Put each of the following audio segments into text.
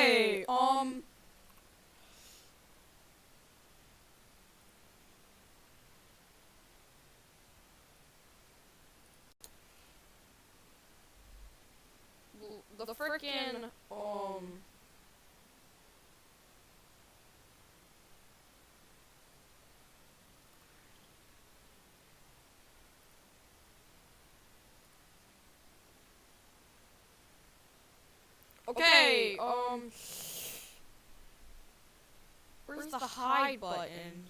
Okay, the frickin', okay, where's the hide button?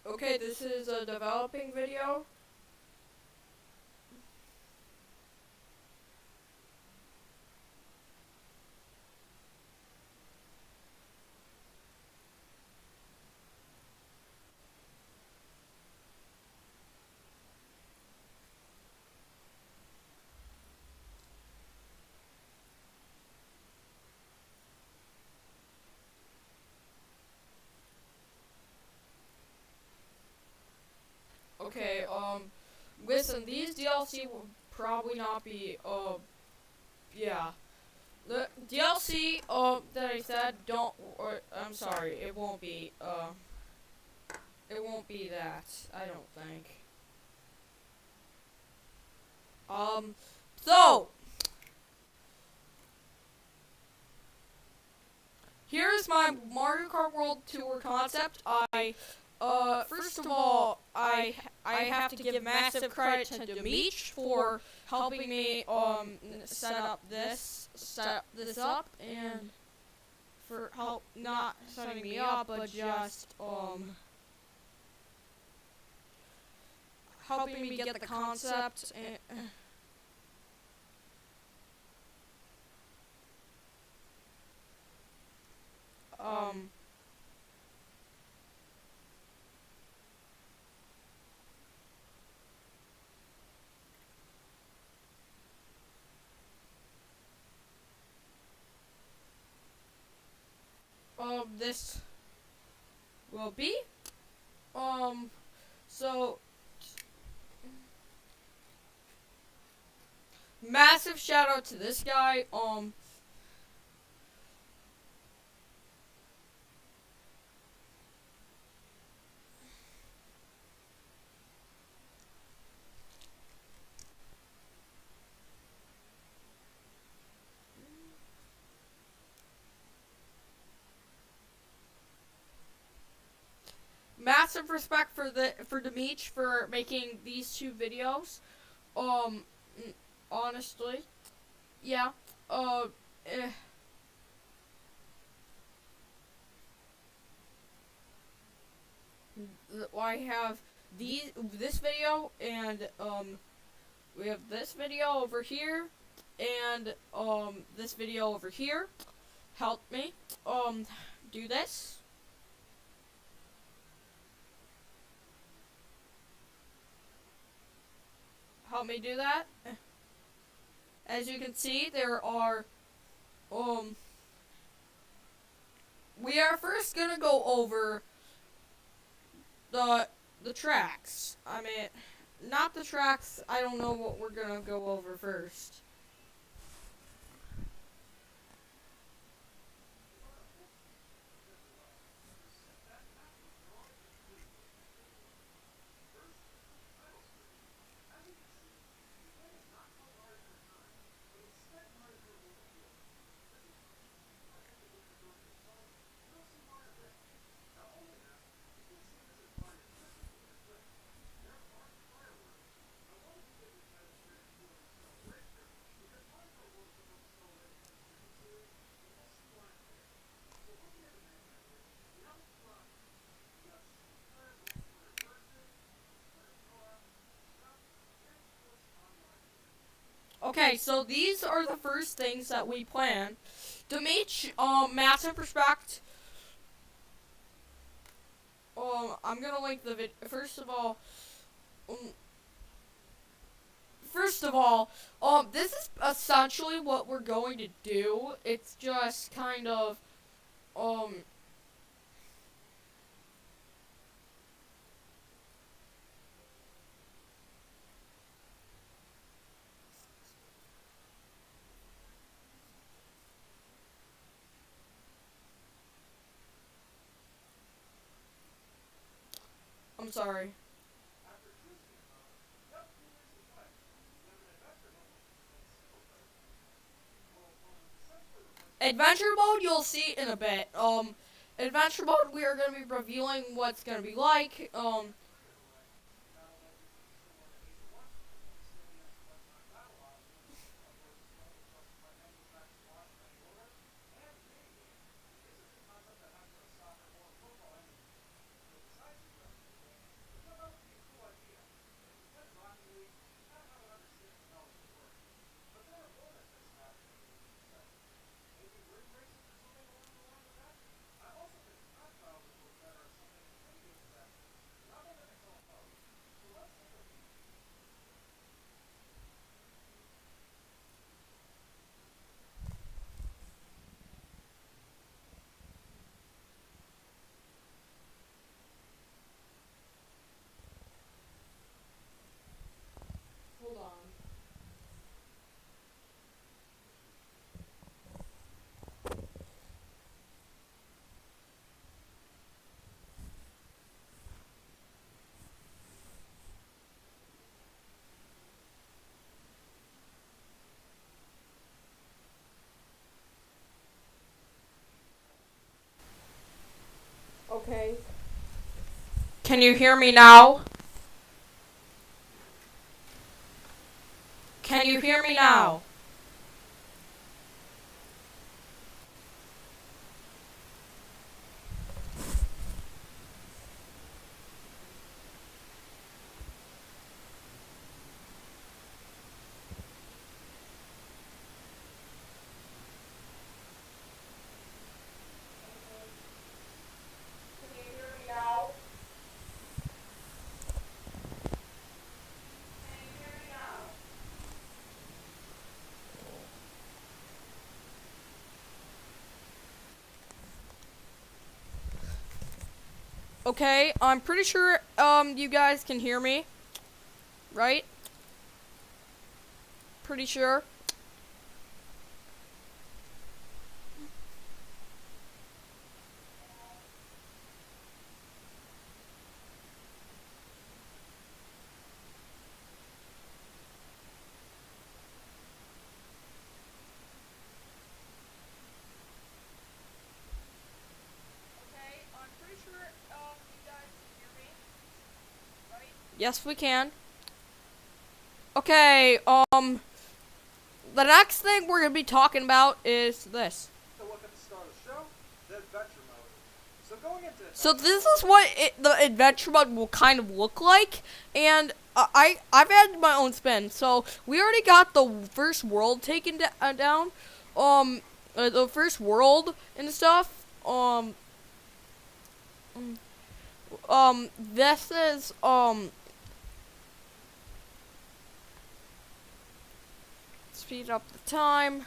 Okay, this is a developing video. Okay, listen, these DLC will probably not be, yeah. The DLC, that I said, I'm sorry, it won't be that, I don't think. So, here's my Mario Kart World Tour concept. First of all, I have to give massive credit to Demeech for helping me, set this up, and for not setting me up, but just, helping me get the concept, and, this will be, so, massive shout out to this guy, massive respect for Demeech for making these two videos. Honestly, yeah. Eh. I have this video, and we have this video over here, and this video over here. Help me do this. Help me do that. As you can see, there are, we are first gonna go over the tracks. I mean, not the tracks, I don't know what we're gonna go over first. Okay, so these are the first things that we plan. To meet massive respect. I'm gonna link the video. Um, First of all, this is essentially what we're going to do. It's just kind of, um, I'm sorry. Adventure mode, you'll see in a bit. Adventure mode, we are gonna be revealing what's gonna be like. Hold on. Okay. Can you hear me now? Can you hear me now? Okay, I'm pretty sure you guys can hear me, right? Pretty sure. Okay, I'm pretty sure you guys can hear me, right? Yes, we can. Okay, the next thing we're gonna be talking about is this. To look at the start of the show, the adventure mode. So going into So this is what the adventure mode will kind of look like, and I've added my own spin. So we already got the first world taken down, the first world and stuff. This is speed up the time.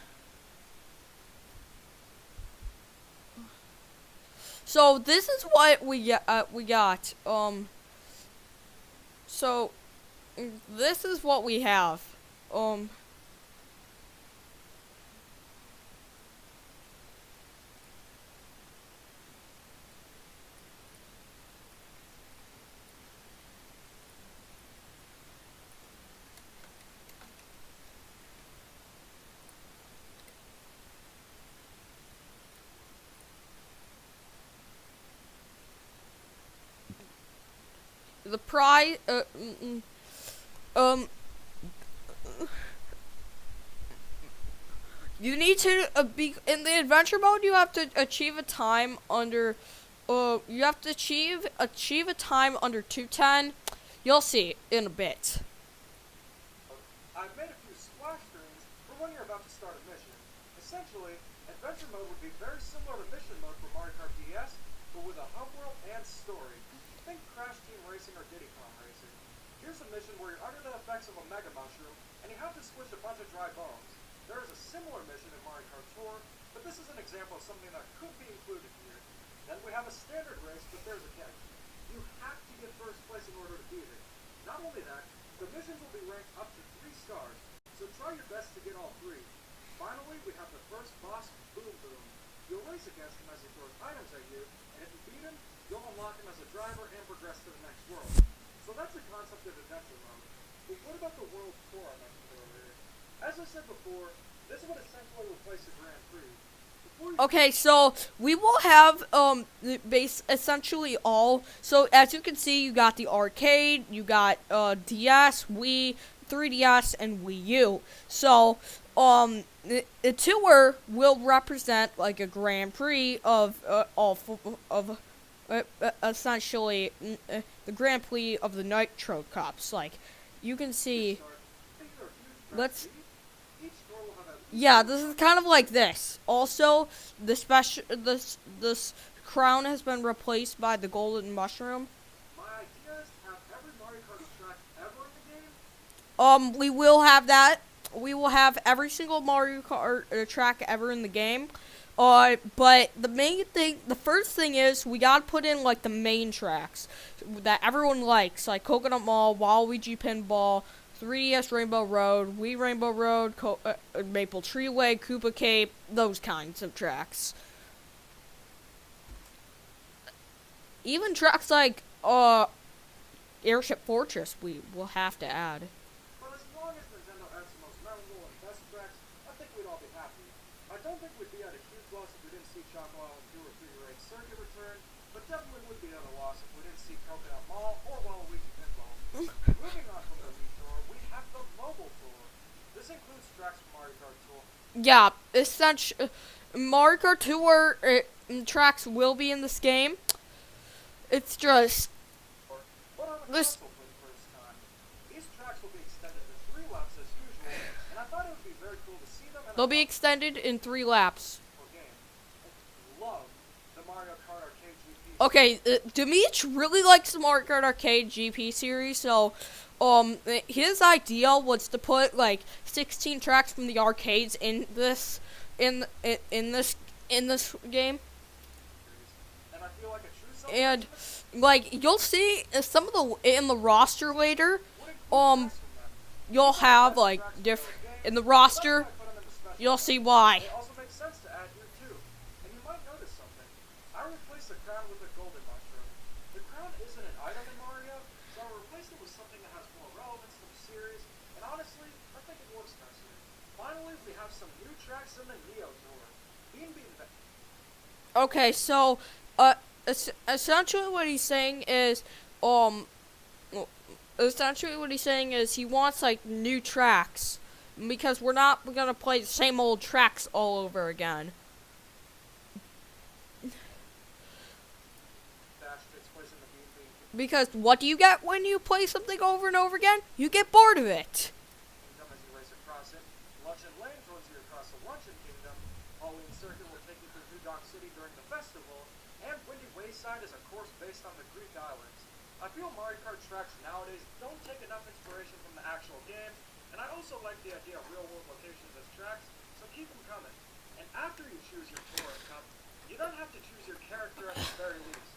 So this is what we got. So this is what we have. The prize. You need to be in the adventure mode. You have to achieve a time under. You have to achieve a time under 2:10. You'll see in a bit. I've made a few splash screens when you're about to start a mission. Essentially, adventure mode would be very similar to mission mode for Mario Kart DS, but with a hub world and story. Think Crash Team Racing or Diddy Kong Racing. Here's a mission where you're under the effects of a Mega Mushroom, and you have to squish a bunch of dry bones. There is a similar mission in Mario Kart Tour, but this is an example of something that could be included here. Then we have a standard race, but there's a catch. You have to get first place in order to beat it. Not only that, the missions will be ranked up to 3 stars, so try your best to get all 3. Finally, we have the first boss, Boom Boom. You'll race against him as he throws items at you, and if you beat him, you'll unlock him as a driver and progress to the next world. So that's the concept of adventure mode. But what about the world tour I mentioned earlier? As I said before, this would essentially replace the Grand Prix. Okay, so we will have essentially all. So as you can see, you got the arcade, you got DS, Wii, 3DS, and Wii U. So the tour will represent like a Grand Prix of essentially the Grand Prix of the Nitro Cups. Like you can see, yeah, this is kind of like this. Also, this crown has been replaced by the golden mushroom. My idea is to have every Mario Kart track ever in the game. We will have that. We will have every single Mario Kart track ever in the game. But the first thing is we gotta put in like the main tracks that everyone likes, like Coconut Mall, Waluigi Pinball, 3DS Rainbow Road, Wii Rainbow Road, Maple Treeway, Koopa Cape, those kinds of tracks. Even tracks like Airship Fortress we will have to add. But as long as Nintendo adds the most memorable and best tracks, I think we'd all be happy. I don't think we'd be at a huge loss if we didn't see Choco Island 2 or Figure 8 Circuit return, but definitely would be at a loss if we didn't see Coconut Mall or Waluigi Pinball. Moving on from the Wii Tour, we have the Mobile Tour. This includes tracks from Mario Kart Tour. Yeah, essentially, Mario Kart Tour tracks will be in this game. It's just this. These tracks will be extended to 3 laps as usual, and I thought it would be very cool to see them. They'll be extended in 3 laps. Love the Mario Kart Arcade GP. Okay, Dimitri really likes the Mario Kart Arcade GP series, so his idea was to put like 16 tracks from the arcades in this game. And I feel like a true And like you'll see some of the in the roster later, you'll have like different in the roster. You'll see why. It also makes sense to add here too. And you might notice something. I replaced the crown with a golden mushroom. The crown isn't an item in Mario, so I replaced it with something that has more relevance to the series. And honestly, I think it works nicer. Finally, we have some new tracks in the Neo Tour. Okay, so essentially what he's saying is he wants like new tracks because we're not gonna play the same old tracks all over again. Because what do you get when you play something over and over again? You get bored of it. Is a course based on the Greek islands. I feel Mario Kart tracks nowadays don't take enough inspiration from the actual games, and I also like the idea of real-world locations as tracks, so keep them coming. And after you choose your tour and cup, you don't have to choose your character at the very least.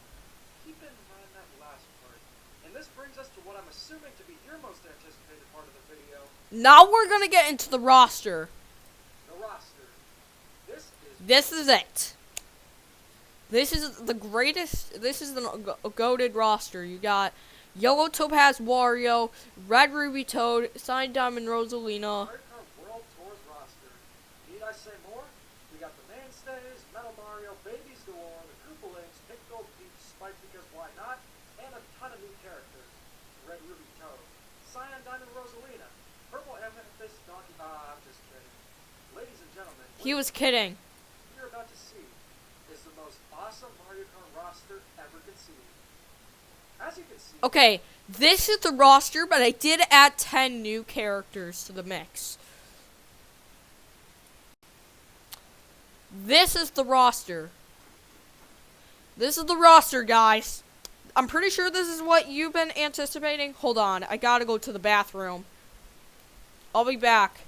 Keep in mind that last part. And this brings us to what I'm assuming to be your most anticipated part of the video. Now we're gonna get into the roster. The roster. This is it. This is the greatest. This is the goated roster. You got Yellow Topaz Wario, Red Ruby Toad, Cyan Diamond Rosalina. Mario Kart World Tours roster. Need I say more? We got the mainstays, Metal Mario, Babies Galore, the Koopa Links, Pink Gold Peach, Spike because why not, and a ton of new characters. Red Ruby Toad, Cyan Diamond Rosalina, Purple Amethyst Donkey. I'm just kidding. Ladies and gentlemen. He was kidding. You're about to see is the most awesome Mario Kart roster ever conceived. As you can see. Okay, this is the roster, but I did add 10 new characters to the mix. This is the roster. This is the roster, guys. I'm pretty sure this is what you've been anticipating. Hold on, I gotta go to the bathroom. I'll be back.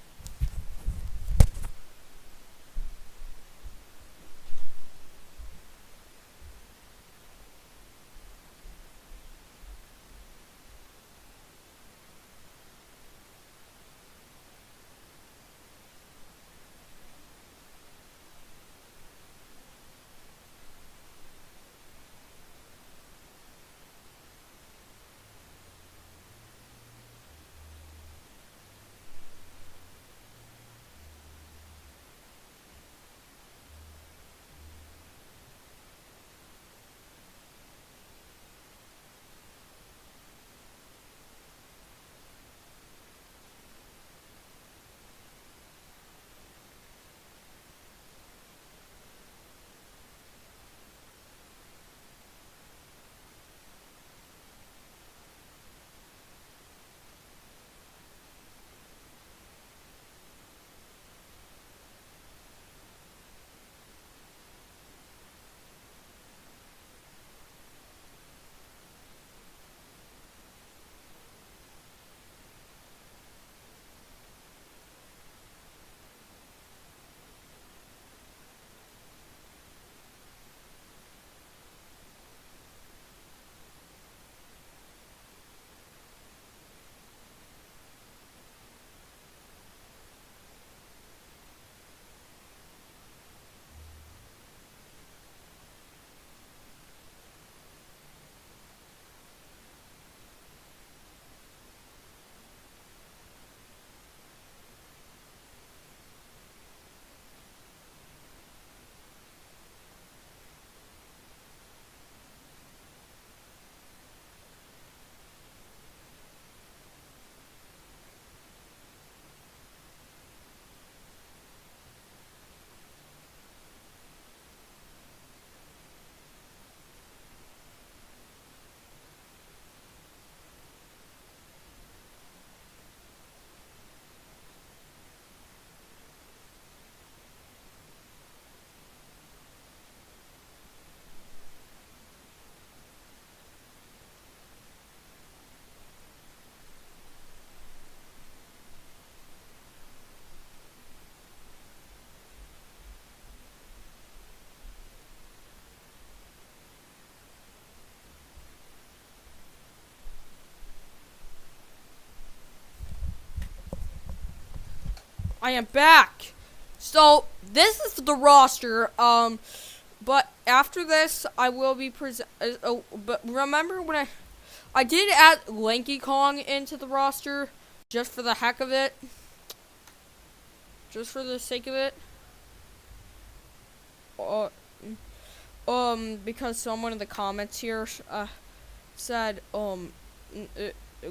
I am back. So this is the roster. But after this, I will be but remember when I did add Lanky Kong into the roster just for the heck of it, just for the sake of it. Because someone in the comments here said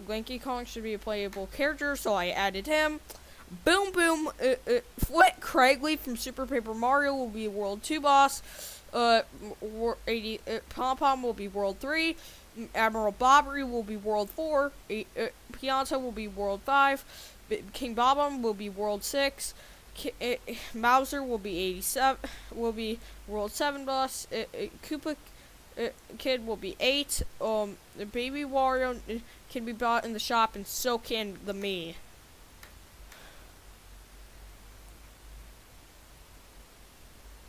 Lanky Kong should be a playable character, so I added him. Boom Boom, Flint Craigley from Super Paper Mario will be World 2 boss. Pom Pom will be World 3. Admiral Bobbery will be World 4. Pianta will be World 5. King Bob-omb will be World 6. Mauser will be 87. Will be World 7 boss. Koopa Kid will be 8. The Baby Wario can be bought in the shop, and so can the Mii.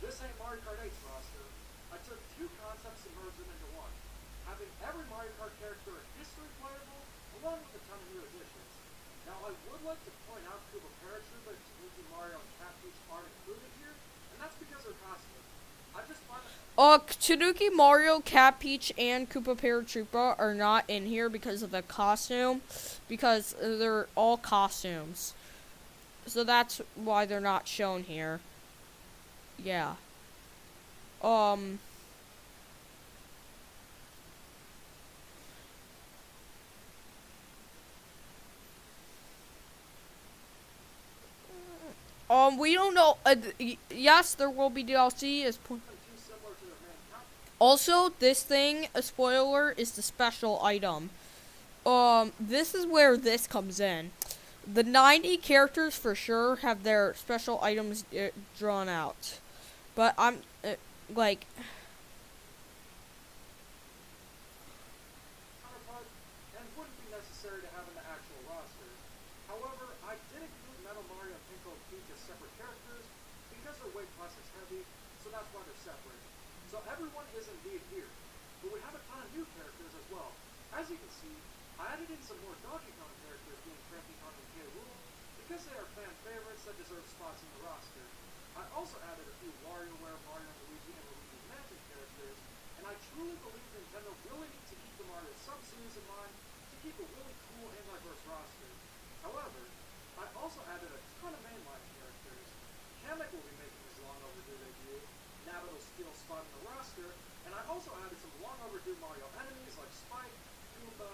This ain't Mario Kart 8's roster. I took two concepts and merged them into one, having every Mario Kart character in history playable, along with a ton of new additions. Now, I would like to point out Koopa Paratroopa, Tanuki Mario, and Cat Peach aren't included here, and that's because they're costumes. I just find Tanuki Mario, Cat Peach, and Koopa Paratroopa are not in here because of the costume, because they're all costumes. So that's why they're not shown here. Yeah. We don't know. Yes, there will be DLC. Also, this thing, a spoiler, is the special item. This is where this comes in. The 90 characters for sure have their special items drawn out. But I'm like, counterpart and wouldn't be necessary to have in the actual roster. However, I did include Metal Mario and Pinko and Peach as separate characters because their weight class is heavy, so that's why they're separate. So everyone is indeed here, but we have a ton of new characters as well. As you can see, I added in some more Donkey Kong characters being Cranky Kong and K. Rool because they are fan favorites that deserve spots in the roster. I also added a few WarioWare, Mario and Luigi, and Luigi's Mansion characters, and I truly believe Nintendo really needs to keep the Mario sub-series in mind to keep a really cool and diverse roster. However, I also added a ton of mainline characters. Kamek will be making his long overdue debut, Nabito's steal spot in the roster, and I also added some long overdue Mario enemies like Spike, Goomba,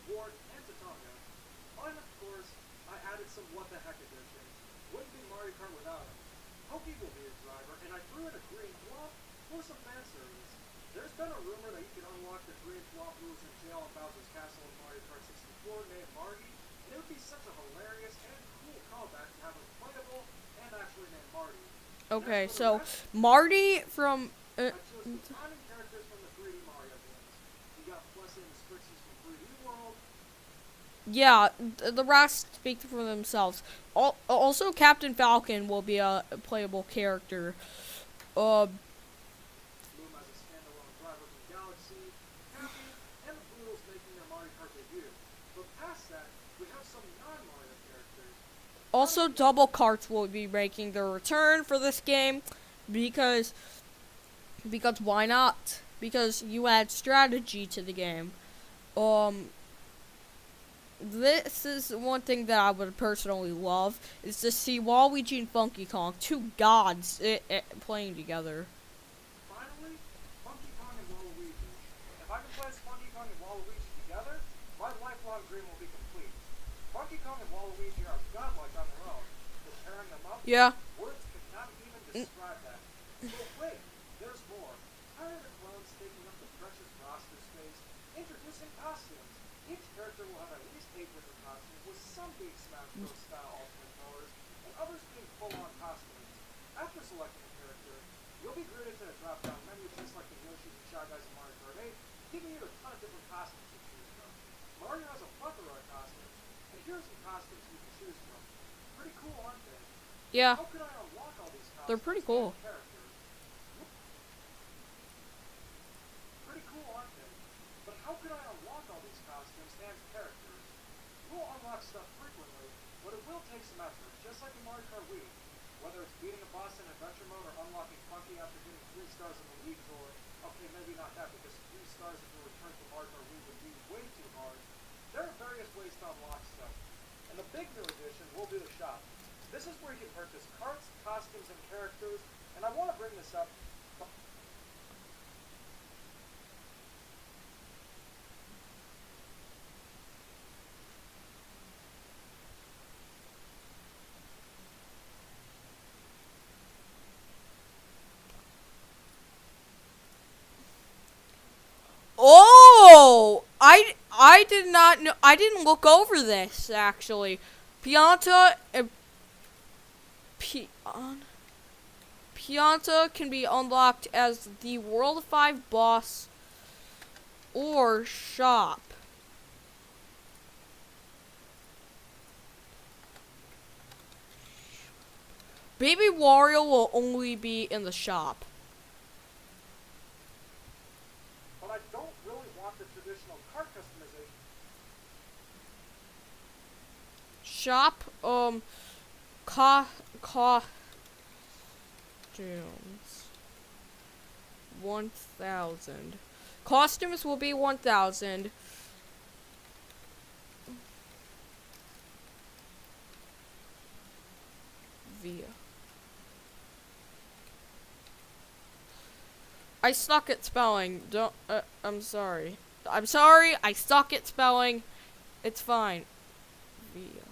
Wart, and Tatonga. And of course, I added some what the heck editions. Wouldn't be Mario Kart without him. Pokey will be his driver, and I threw in a green flop for some fan service. There's been a rumor that you can unlock the green flop moves in jail in Bowser's Castle in Mario Kart 64 named Marty, and it would be such a hilarious and cool callback to have him playable and actually named Marty. okay, Next, for the so rest, Marty from I chose defining characters from the 3D Mario games. You got Plessy and the Sprixies from 3D World, yeah, the rest speak for themselves. Also, Captain Falcon will be a playable character. Loom as a standalone driver from Galaxy, Cappy, and the Poodles making their Mario Kart debut. But past that, we have some non-Mario characters. Also, double carts will be making their return for this game because why not? Because you add strategy to the game. This is one thing that I would personally love is to see Waluigi and Funky Kong, two gods, playing together. Finally, Funky Kong and Waluigi. If I can place Funky Kong and Waluigi together, my lifelong dream will be complete. Funky Kong and Waluigi are godlike on their own, but pairing them up, Yeah. words could not even describe that. But wait, there's more. Tired of clones taking up the precious roster space, introducing costumes. Each character will have at least 8 different costumes, with some being Smash Bros. Style alternate colors, and others being full-on costumes. After selecting a character, you'll be greeted to a drop-down menu just like the Yoshis and Shy Guys in Mario Kart 8, giving you a ton of different costumes to choose from. Mario has a plethora of costumes, and here are some costumes you can choose from. Pretty cool, aren't they? Yeah, How could I unlock all these costumes they're pretty and cool. characters? Pretty cool, aren't they? But how could I unlock all these costumes and characters? We'll unlock stuff frequently, but it will take some effort, just like in Mario Kart Wii. Whether it's beating a boss in adventure mode or unlocking Funky after getting 3 stars in the League Tour, okay, maybe not that, because 3 stars if you return to Mario Kart Wii would be way too hard. There are various ways to unlock stuff, and the big new addition will be the shop. This is where you can purchase carts, costumes, and characters, and I want to bring this up. Oh, I did not know. I didn't look over this actually. Pianta Pianta can be unlocked as the World 5 boss or shop. Baby Wario will only be in the shop. But I don't really want the traditional cart customization. Shop, costumes. 1,000. Costumes will be 1,000. Via. I suck at spelling. Don't. I'm sorry. I'm sorry. I suck at spelling. It's fine. Via.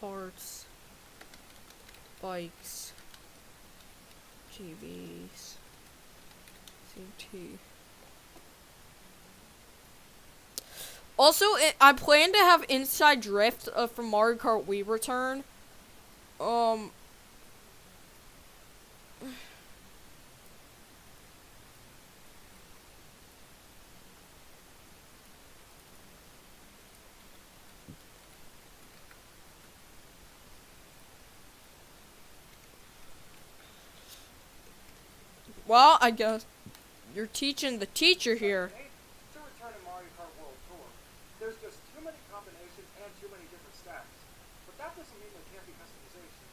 Hearts. Bikes. TVs. T. Also, I plan to have Inside Drift from Mario Kart Wii Return. Well, I guess you're teaching the teacher here. To return to Mario Kart World Tour, there's just too many combinations and too many different stats. But that doesn't mean there can't be customization.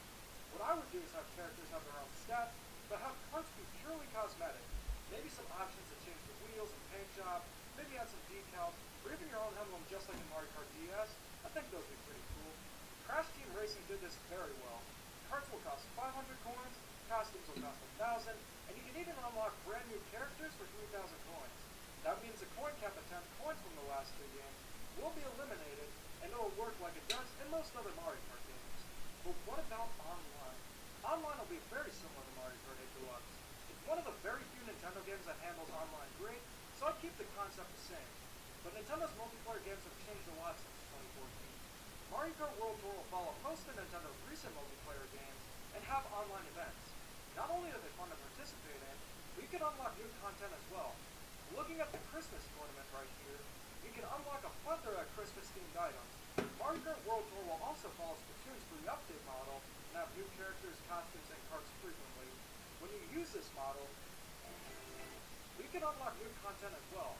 What I would do is have characters have their own stats, but have carts be purely cosmetic. Maybe some options to change the wheels and paint job, maybe add some decals, or even your own emblem just like in Mario Kart DS. I think those would be pretty cool. Crash Team Racing did this very well. Carts will cost 500 coins, costumes will cost 1,000, and you can even unlock brand new characters for 3,000 coins. That means the coin cap of 10 coins from the last 3 games will be eliminated, and it will work like it does in most other Mario Kart games. But what about online? Online will be very similar to Mario Kart 8 Deluxe. It's one of the very few Nintendo games that handles online great, so I'd keep the concept the same. But Nintendo's multiplayer games have changed a lot since 2014. Mario Kart World Tour will follow most of Nintendo's recent multiplayer games and have online events. Not only are they fun to participate in, but you can unlock new content as well. Looking at the Christmas tournament right here, you can unlock a plethora of Christmas-themed items. Mario Kart World Tour will also follow Splatoon's free update model and have new characters, costumes, and carts frequently. When you use this model, you can unlock new content as well.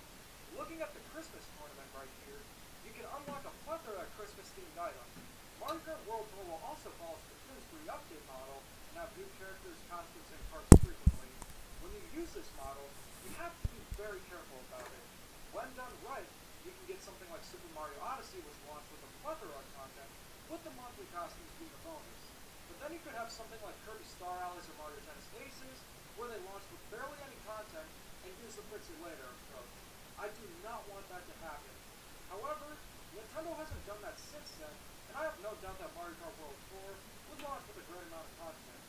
Looking at the Christmas tournament right here, you can unlock a plethora of Christmas-themed items. Mario Kart World Tour will also follow Splatoon's free update model and have new characters, costumes, and carts frequently. When you use this model, you have to be very careful about it. When done right, you can get something like Super Mario Odyssey, which launched with a plethora of content, with the monthly costumes being a bonus. But then you could have something like Kirby Star Allies or Mario Tennis Aces, where they launch with barely any content and use the fix it later approach. I do not want that to happen. However, Nintendo hasn't done that since then, and I have no doubt that Mario Kart World Tour would launch with a great amount of content.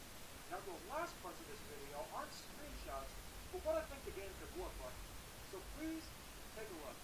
Now, the last parts of this video aren't screenshots, but what I think the game could look like. So please, take a look.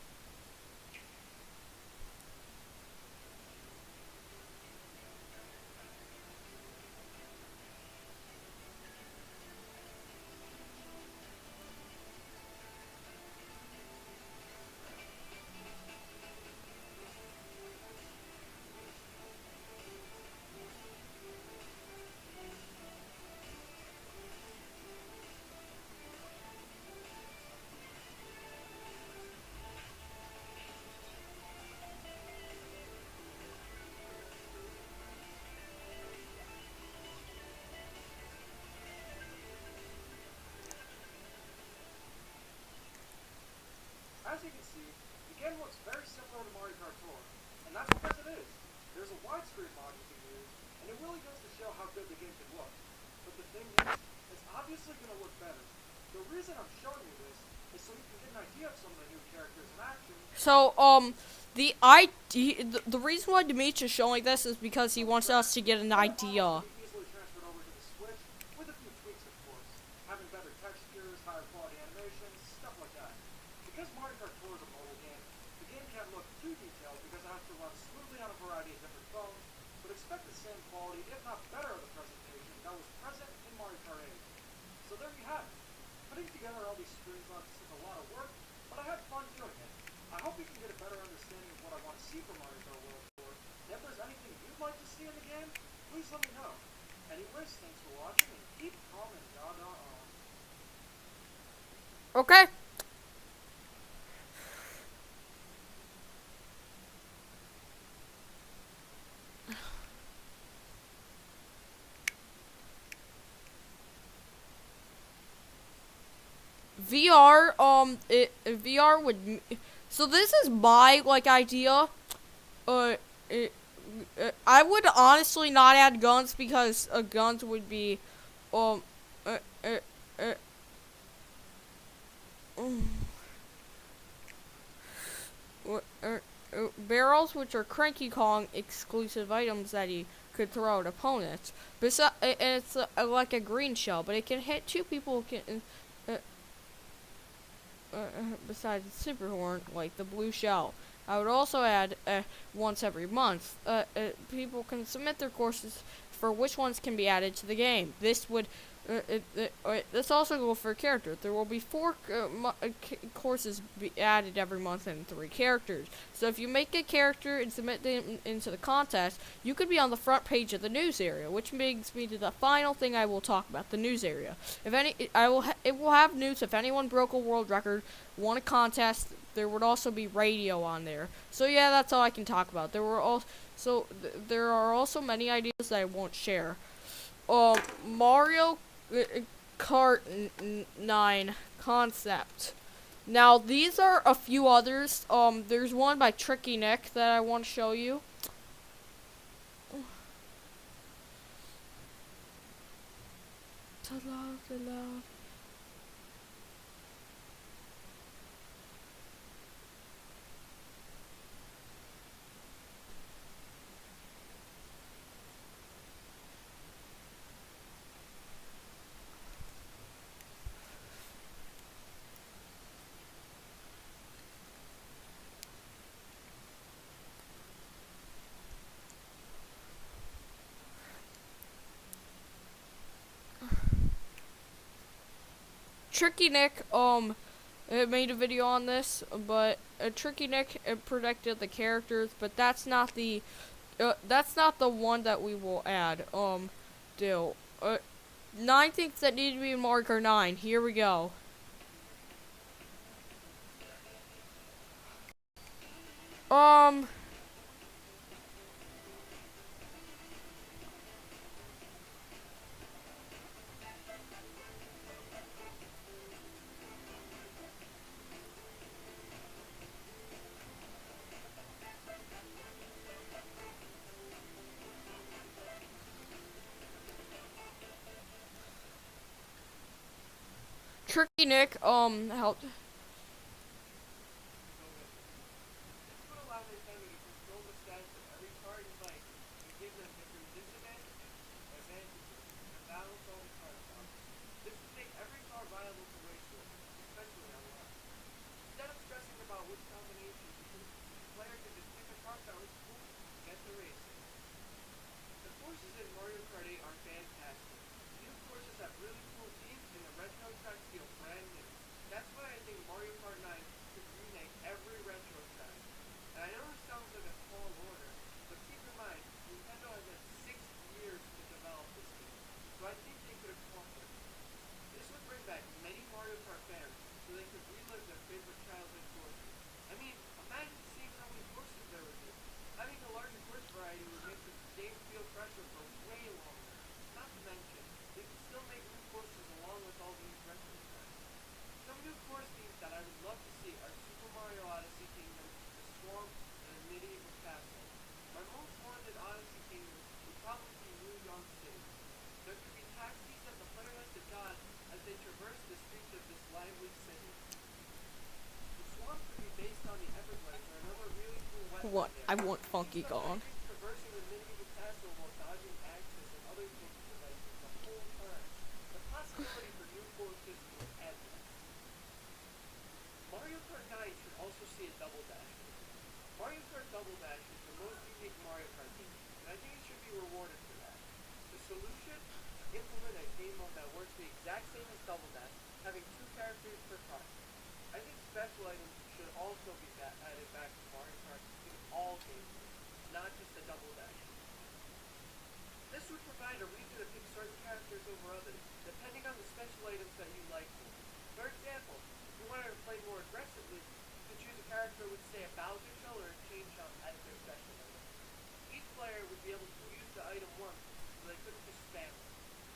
As you can see, the game looks very similar to Mario Kart Tour, and that's because it is. There's a widescreen mod you can use, and it really goes to show how good the game can look. But the thing is, it's obviously going to look better. The reason I'm showing you this is so you can get an idea of some of the new characters in action. So, the reason why Demetrius is showing this is because he wants us to get an idea. Easily transferred over to the Switch, with a few tweaks of course. Having better textures, higher quality animations, stuff like that. Because Mario Kart Tour is a mobile game, the game can't look too detailed because it has to run smoothly on a variety of different phones, but expect the same quality, if not better, of the presentation that was present in Mario Kart 8. So there you have it. Putting together all these screenshots took a lot of work, but I had fun doing it. I hope you can get a better understanding of what I want to see from Mario Kart World Tour, and if there's anything you'd like to see in the game, please let me know. Anyways, thanks for watching, and keep calm and gaga on. Okay. VR, VR would, so this is my, like, idea, I would honestly not add guns because, guns would be, barrels, which are Cranky Kong exclusive items that he could throw at opponents. It's like a green shell, but it can hit two people. besides the super horn, like the blue shell. I would also add once every month. People can submit their courses for which ones can be added to the game. This also goes for characters. There will be 4 courses be added every month and 3 characters. So if you make a character and submit them into the contest, you could be on the front page of the news area, which brings me to the final thing I will talk about: the news area. It will have news if anyone broke a world record, won a contest. There would also be radio on there. So yeah, that's all I can talk about. There are also many ideas that I won't share. Mario Kart 9 concept. Now these are a few others. There's one by Tricky Nick that I want to show you. Ta-la. Tricky Nick made a video on this, but Tricky Nick predicted the characters, but that's not the one that we will add. 9 things that need to be in Mario Kart 9. Here we go. Tricky Nick helped. What? I want Funky gone. Mario Kart 9 should also see a double dash. Mario Kart Double Dash is the most unique Mario Kart game, and I think it should be rewarded for that. The solution? Implement a game mode that works the exact same as Double Dash, having 2 characters per car. I think special items should also be added back to Mario Kart in all games, not just the Double Dash. This would provide a reason to pick certain characters over others, depending on the special items that you like. For example, if you wanted to play more aggressively, you could choose a character with, say, a Bowser shell or a Chain Shell as their special item. Each player would be able to use the item once, so they couldn't just spam it.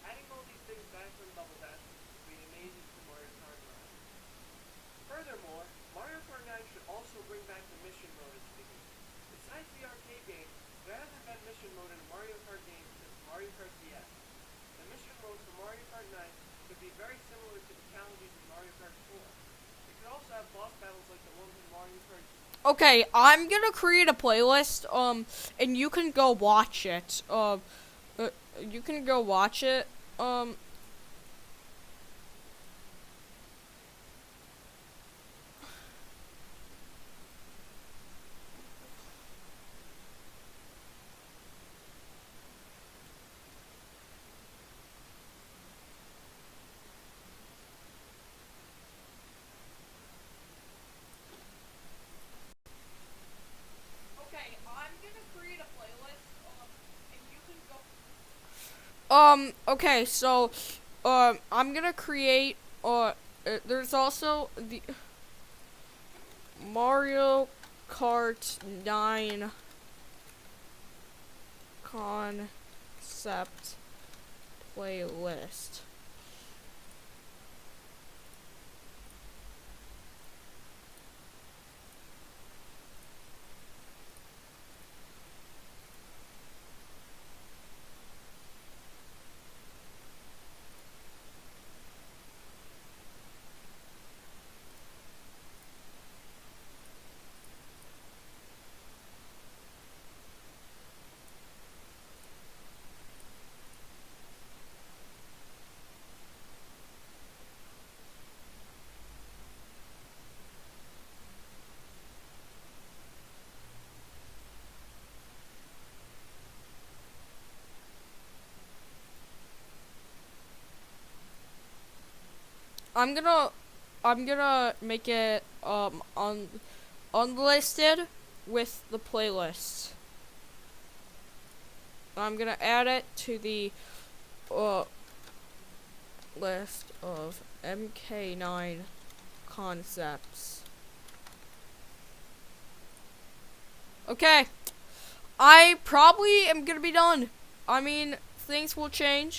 Adding all these things back from Double Dash would be amazing for Mario Kart 9. Furthermore, Mario Kart 9 should also bring back the mission mode as the game. Besides the arcade game, there hasn't been mission mode in a Mario Kart game since Mario Kart DS. The mission mode for Mario Kart 9 could be very similar to the challenges in Mario Kart 4. It could also have boss battles like the ones in Mario Kart. Okay, I'm gonna create a playlist, and you can go watch it. You can go watch it. Okay, so, I'm gonna create, there's also the Mario Kart 9 concept playlist. I'm gonna make it unlisted with the playlist. I'm gonna add it to the list of MK9 concepts. Okay, I probably am gonna be done. I mean, things will change,